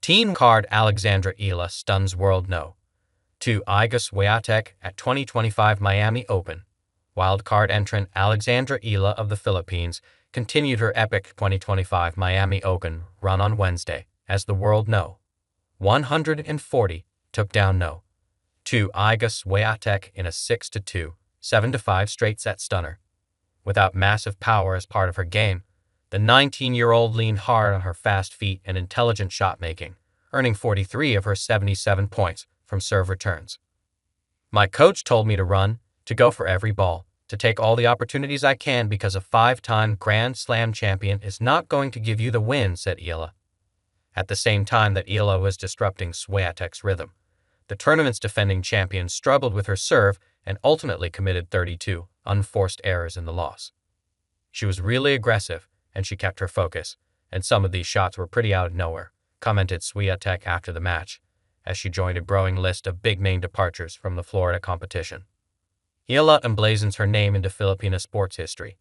Team card Alexandra Eala stuns world no. 2. Iga Świątek at 2025 Miami Open. Wildcard entrant Alexandra Eala of the Philippines continued her epic 2025 Miami Open run on Wednesday as the world no. 140 took down no. 2. Iga Świątek in a 6-2, 7-5 straight set stunner. Without massive power as part of her game, the 19-year-old leaned hard on her fast feet and intelligent shot-making, earning 43 of her 77 points from serve returns. "My coach told me to run, to go for every ball, to take all the opportunities I can because a 5-time Grand Slam champion is not going to give you the win," said Eala. At the same time that Eala was disrupting Świątek's rhythm, the tournament's defending champion struggled with her serve and ultimately committed 32 unforced errors in the loss. "She was really aggressive, and she kept her focus, and some of these shots were pretty out of nowhere," commented Świątek after the match, as she joined a growing list of big name departures from the Florida competition. Eala emblazons her name into Filipino sports history.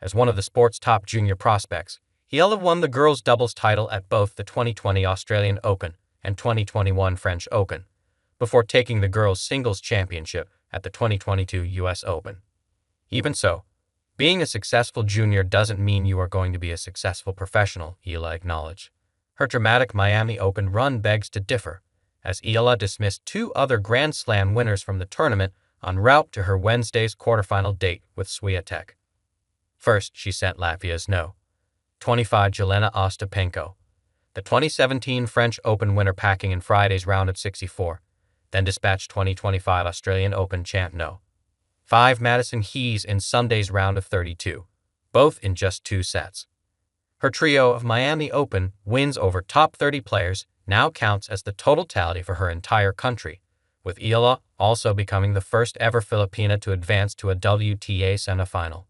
As one of the sport's top junior prospects, Eala won the girls' doubles title at both the 2020 Australian Open and 2021 French Open, before taking the girls' singles championship at the 2022 US Open. Even so, being a successful junior doesn't mean you are going to be a successful professional, Eala acknowledged. Her dramatic Miami Open run begs to differ, as Eala dismissed 2 other Grand Slam winners from the tournament en route to her Wednesday's quarterfinal date with Świątek. First, she sent Latvia's no. 25 Jelena Ostapenko, the 2017 French Open winner, packing in Friday's round of 64, then dispatched 2025 Australian Open champ no. 5 Madison Keys in Sunday's round of 32, both in just 2 sets. Her trio of Miami Open wins over top 30 players now counts as the total tally for her entire country, with Eala also becoming the first ever Filipina to advance to a WTA semifinal.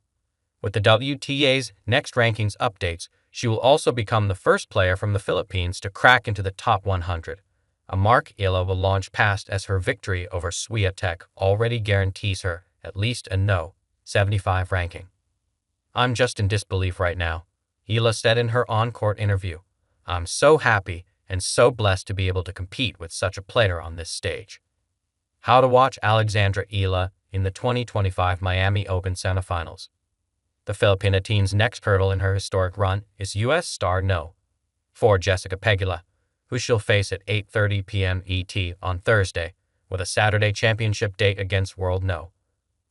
With the WTA's next rankings updates, she will also become the first player from the Philippines to crack into the top 100, a mark Eala will launch past as her victory over Świątek already guarantees her at least a no. 75 ranking. "I'm just in disbelief right now," Eala said in her on-court interview. "I'm so happy and so blessed to be able to compete with such a player on this stage." How to watch Alexandra Eala in the 2025 Miami Open semifinals. The Filipina team's next hurdle in her historic run is U.S. star no. 4 Jessica Pegula, who she'll face at 8:30 p.m. ET on Thursday, with a Saturday championship date against world no.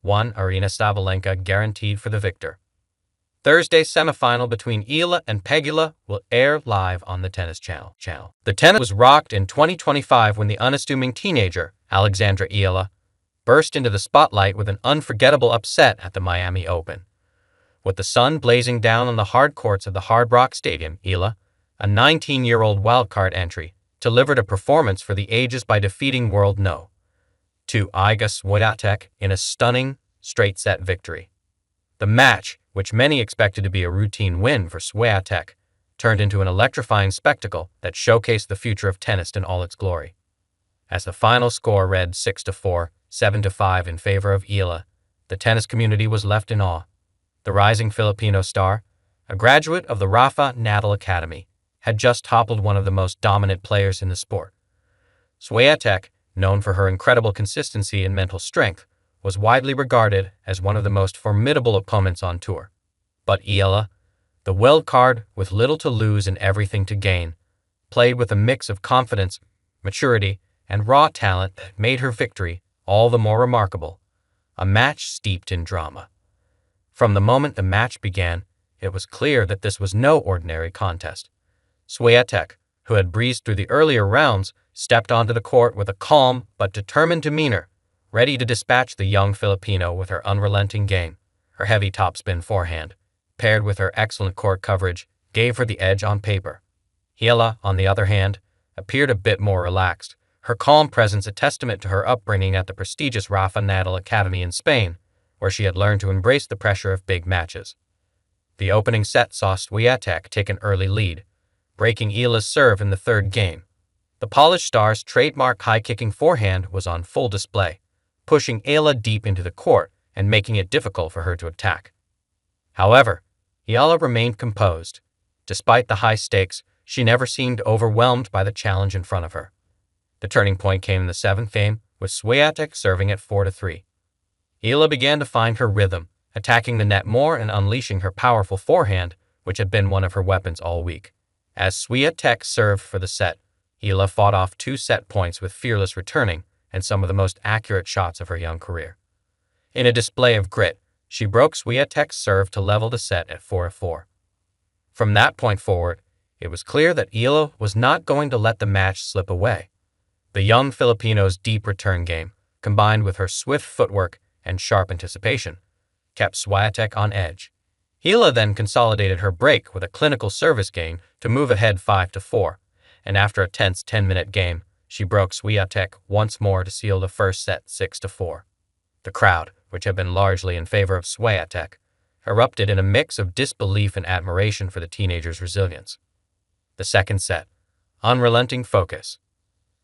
1 Aryna Sabalenka guaranteed for the victor. Thursday's semifinal between Eala and Pegula will air live on the Tennis Channel. The tennis was rocked in 2025 when the unassuming teenager, Alexandra Eala, burst into the spotlight with an unforgettable upset at the Miami Open. With the sun blazing down on the hard courts of the Hard Rock Stadium, Eala, a 19-year-old wildcard entry, delivered a performance for the ages by defeating world no. 2 Iga Świątek in a stunning straight-set victory. The match, which many expected to be a routine win for Świątek, turned into an electrifying spectacle that showcased the future of tennis in all its glory. As the final score read 6-4, 7-5 in favor of Eala, the tennis community was left in awe. The rising Filipino star, a graduate of the Rafa Nadal Academy, had just toppled one of the most dominant players in the sport. Świątek, known for her incredible consistency and mental strength, was widely regarded as one of the most formidable opponents on tour. But Eala, the wild card with little to lose and everything to gain, played with a mix of confidence, maturity, and raw talent that made her victory all the more remarkable, a match steeped in drama. From the moment the match began, it was clear that this was no ordinary contest. Świątek, who had breezed through the earlier rounds, stepped onto the court with a calm but determined demeanor, ready to dispatch the young Filipino with her unrelenting game. Her heavy topspin forehand, paired with her excellent court coverage, gave her the edge on paper. Eala, on the other hand, appeared a bit more relaxed, her calm presence a testament to her upbringing at the prestigious Rafa Nadal Academy in Spain, where she had learned to embrace the pressure of big matches. The opening set saw Świątek take an early lead, breaking Eala's serve in the third game. The Polish star's trademark high-kicking forehand was on full display, pushing Eala deep into the court and making it difficult for her to attack. However, Eala remained composed. Despite the high stakes, she never seemed overwhelmed by the challenge in front of her. The turning point came in the seventh game, with Świątek serving at 4-3. Eala began to find her rhythm, attacking the net more and unleashing her powerful forehand, which had been one of her weapons all week. As Świątek served for the set, Eala fought off 2 set points with fearless returning and some of the most accurate shots of her young career. In a display of grit, she broke Świątek's serve to level the set at 4-4. From that point forward, it was clear that Eala was not going to let the match slip away. The young Filipino's deep return game, combined with her swift footwork and sharp anticipation, kept Świątek on edge. Eala then consolidated her break with a clinical service gain to move ahead 5-4, and after a tense 10-minute game, she broke Świątek once more to seal the first set 6-4. The crowd, which had been largely in favor of Świątek, erupted in a mix of disbelief and admiration for the teenager's resilience. The second set, unrelenting focus.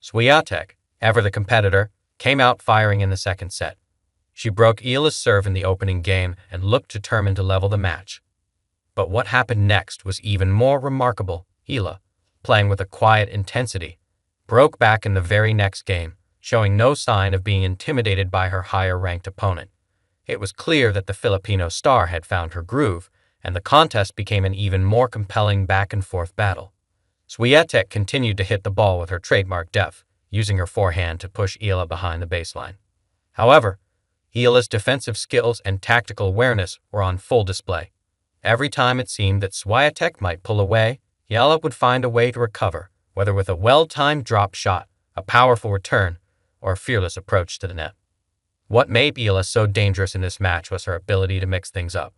Świątek, ever the competitor, came out firing in the second set. She broke Eala's serve in the opening game and looked determined to level the match. But what happened next was even more remarkable. Eala, playing with a quiet intensity, broke back in the very next game, showing no sign of being intimidated by her higher-ranked opponent. It was clear that the Filipino star had found her groove, and the contest became an even more compelling back-and-forth battle. Świątek continued to hit the ball with her trademark depth, using her forehand to push Eala behind the baseline. However, Eala's defensive skills and tactical awareness were on full display. Every time it seemed that Świątek might pull away, Eala would find a way to recover, whether with a well-timed drop shot, a powerful return, or a fearless approach to the net. What made Eala so dangerous in this match was her ability to mix things up.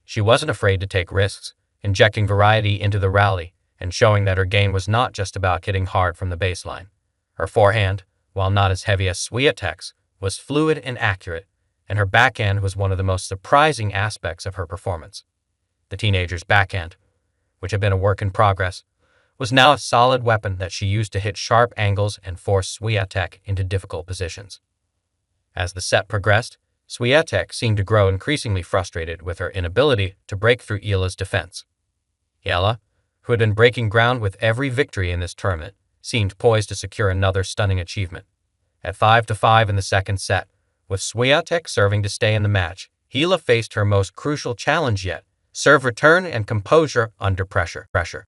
She wasn't afraid to take risks, injecting variety into the rally and showing that her game was not just about hitting hard from the baseline. Her forehand, while not as heavy as Świątek's, was fluid and accurate, and her backhand was one of the most surprising aspects of her performance. The teenager's backhand, which had been a work in progress, was now a solid weapon that she used to hit sharp angles and force Świątek into difficult positions. As the set progressed, Świątek seemed to grow increasingly frustrated with her inability to break through Eala's defense. Eala, who had been breaking ground with every victory in this tournament, seemed poised to secure another stunning achievement. At 5-5 in the second set, with Świątek serving to stay in the match, Eala faced her most crucial challenge yet: serve return and composure under pressure.